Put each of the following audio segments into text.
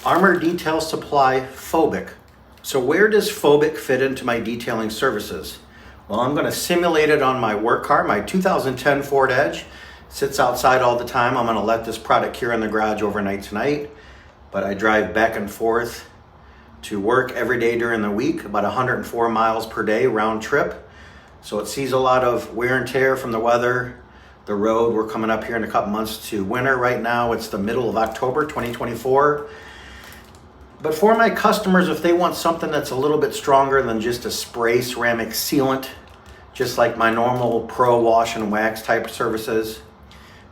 Armour Detail Supply Phobic. So where does Phobic fit into my detailing services? Well, I'm going to simulate it on my work car. My 2010 Ford Edge sits outside all the time. I'm going to let this product cure in the garage overnight tonight, but I drive back and forth to work every day during the week, about 104 miles per day round trip. So it sees a lot of wear and tear from the weather, the road. We're coming up here in a couple months to winter. Right now it's the middle of October 2024. But for my customers, if they want something that's a little bit stronger than just a spray ceramic sealant, just like my normal pro wash and wax type services,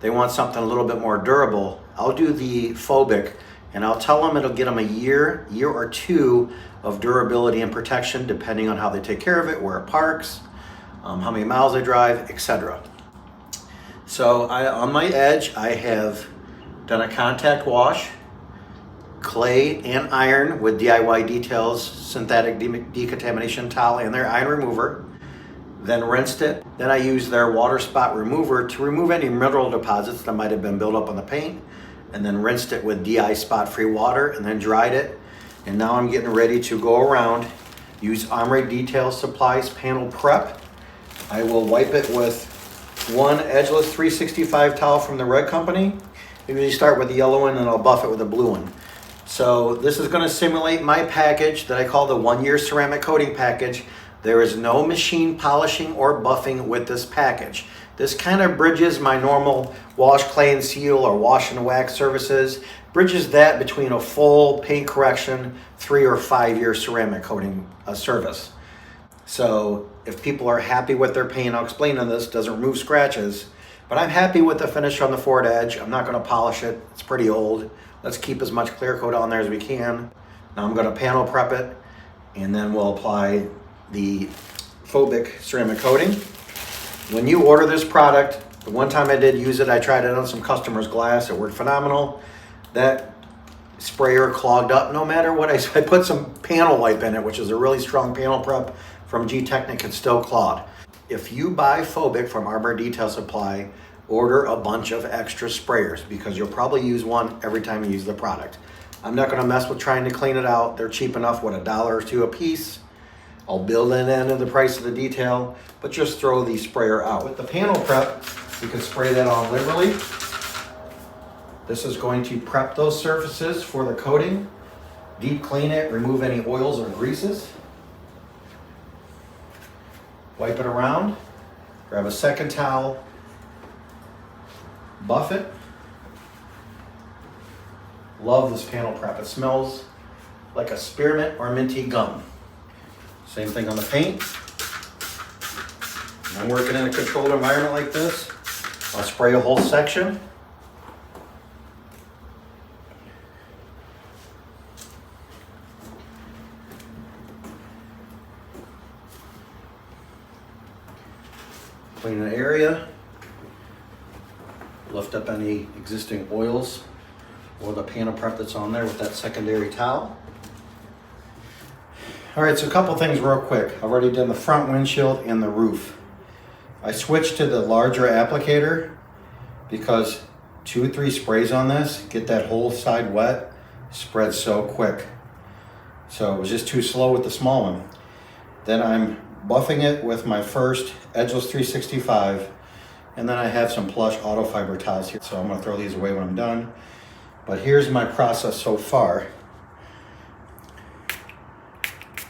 they want something a little bit more durable, I'll do the Phobic, and I'll tell them it'll get them a year or two of durability and protection, depending on how they take care of it, where it parks, how many miles they drive, etc. So on my Edge, I have done a contact wash, clay and iron with DIY Details synthetic decontamination towel and their iron remover, then rinsed it. Then I used their water spot remover to remove any mineral deposits that might have been built up on the paint, and then rinsed it with DI spot free water and then dried it. And now I'm getting ready to go around, use Armour Detail Supplies panel prep. I will wipe it with one edgeless 365 towel from the red company. I usually start with the yellow one and I'll buff it with a blue one. So this is going to simulate my package that I call the 1-year ceramic coating package. There is no machine polishing or buffing with this package. This kind of bridges my normal wash, clay and seal or wash and wax services, bridges that between a full paint correction 3 or 5 year ceramic coating service. So if people are happy with their paint, I'll explain on this, doesn't remove scratches, but I'm happy with the finish on the Ford Edge. I'm not going to polish it, it's pretty old. Let's keep as much clear coat on there as we can. Now I'm going to panel prep it, and then we'll apply the Phobic ceramic coating. When you order this product, the one time I did use it, I tried it on some customer's glass. It worked phenomenal. That sprayer clogged up no matter what. I put some panel wipe in it, which is a really strong panel prep from G-Technic. It's still clogged. If you buy Phobic from Armour Detail Supply, order a bunch of extra sprayers because you'll probably use one every time you use the product. I'm not going to mess with trying to clean it out. They're cheap enough, what, $1 or $2 a piece. I'll build it into the price of the detail, but just throw the sprayer out. With the panel prep, you can spray that on liberally. This is going to prep those surfaces for the coating, deep clean it, remove any oils or greases. Wipe it around, grab a second towel, buff it. Love this panel prep. It smells like a spearmint or minty gum. Same thing on the paint. When I'm working in a controlled environment like this, I'll spray a whole section. Clean an area. Lift up any existing oils or the panel prep that's on there with that secondary towel. All right, so a couple things real quick. I've already done the front windshield and the roof. I switched to the larger applicator because 2 or 3 sprays on this, get that whole side wet, spreads so quick. So it was just too slow with the small one. Then I'm buffing it with my first edgeless 365, and then I have some plush auto fiber towels here, so I'm gonna throw these away when I'm done. But here's my process so far.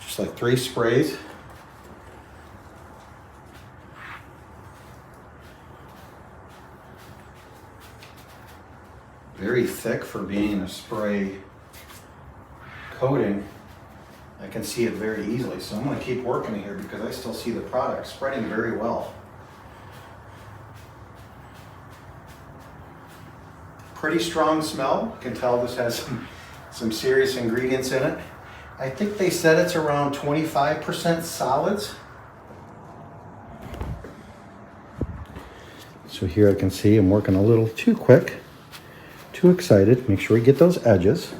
Just like 3 sprays. Very thick for being a spray coating. I can see it very easily, so I'm going to keep working here because I still see the product spreading very well. Pretty strong smell. You can tell this has some serious ingredients in it. I think they said it's around 25% solids. So here I can see I'm working a little too quick, too excited. Make sure we get those edges.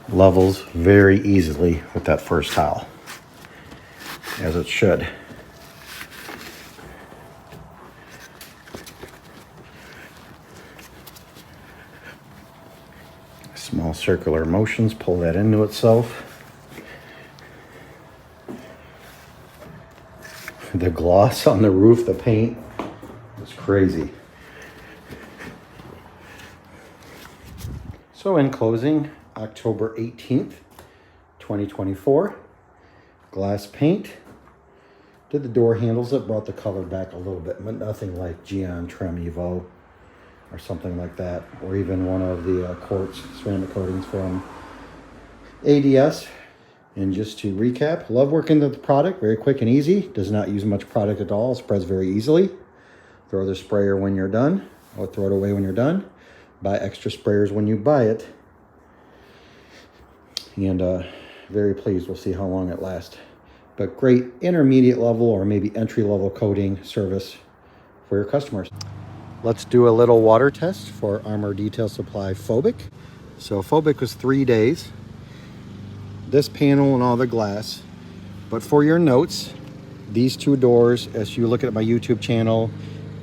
Levels very easily with that first towel, as it should. Small circular motions, pull that into itself. The gloss on the roof, the paint, is crazy. So in closing, October 18th, 2024, glass paint. Did the door handles, it brought the color back a little bit, but nothing like Gyeon Trim Evo or something like that, or even one of the quartz ceramic coatings from ADS. And just to recap, love working with the product, very quick and easy, does not use much product at all, spreads very easily. Throw the sprayer when you're done, or throw it away when you're done. Buy extra sprayers when you buy it. And very pleased, we'll see how long it lasts. But great intermediate level or maybe entry level coating service for your customers. Let's do a little water test for Armour Detail Supply Phobic. So Phobic was 3 days. This panel and all the glass. But for your notes, these two doors, as you look at my YouTube channel,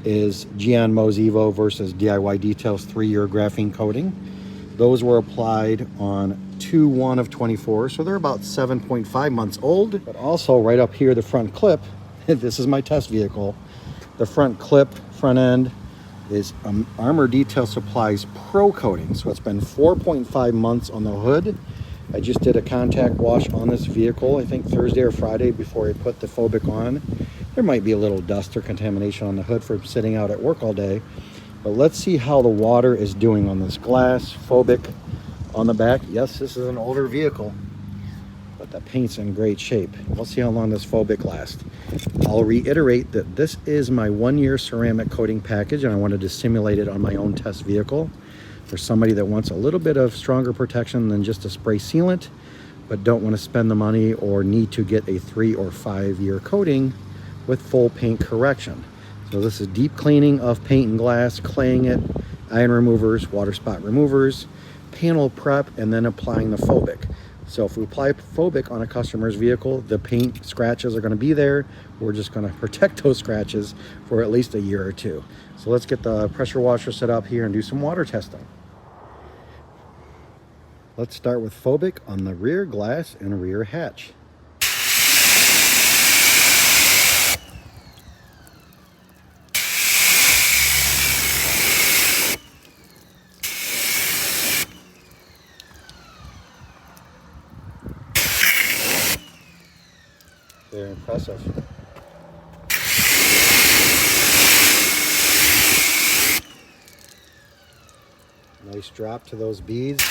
is Gyeon Mohs Evo versus DIY Details 3-year graphene coating. Those were applied on 2/1 of 24, so they're about 7.5 months old. But also right up here, the front clip, this is my test vehicle. The front clip, front end, is Armour Detail Supply's Pro Coating. So it's been 4.5 months on the hood. I just did a contact wash on this vehicle, I think Thursday or Friday before I put the Phobic on. There might be a little dust or contamination on the hood from sitting out at work all day. But let's see how the water is doing on this glass Phobic on the back. Yes, this is an older vehicle, but the paint's in great shape. We'll see how long this Phobic lasts. I'll reiterate that this is my 1-year ceramic coating package, and I wanted to simulate it on my own test vehicle for somebody that wants a little bit of stronger protection than just a spray sealant, but don't want to spend the money or need to get a 3 or 5 year coating with full paint correction. So this is deep cleaning of paint and glass, claying it, iron removers, water spot removers, panel prep, and then applying the Phobic. So if we apply Phobic on a customer's vehicle, the paint scratches are going to be there. We're just going to protect those scratches for at least a year or two. So let's get the pressure washer set up here and do some water testing. Let's start with Phobic on the rear glass and rear hatch. Very impressive. Nice drop to those beads.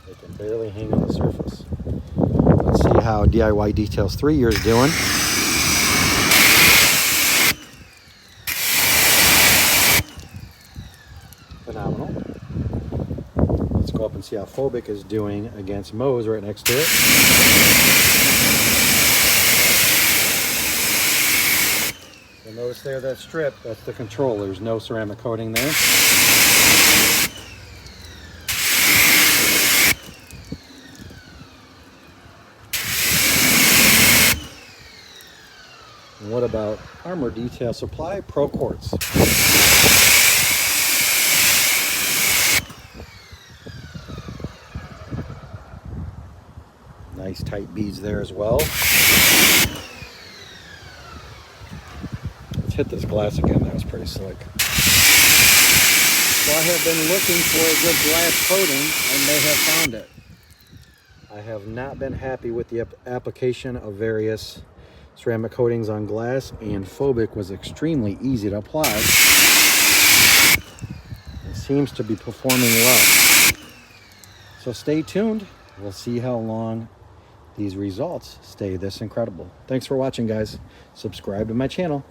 They can barely hang on the surface. Let's see how DIY Details 3 years doing. Phenomenal. Let's go up and see how Phobic is doing against Mohs right next to it. You'll notice there that strip, that's the control. There's no ceramic coating there. And what about Armour Detail Supply Pro Quartz? Nice tight beads there as well. Let's hit this glass again. That was pretty slick. So I have been looking for a good glass coating and may have found it. I have not been happy with the application of various ceramic coatings on glass, and Phobic was extremely easy to apply. It seems to be performing well. So stay tuned. We'll see how long these results stay this incredible. Thanks for watching, guys. Subscribe to my channel.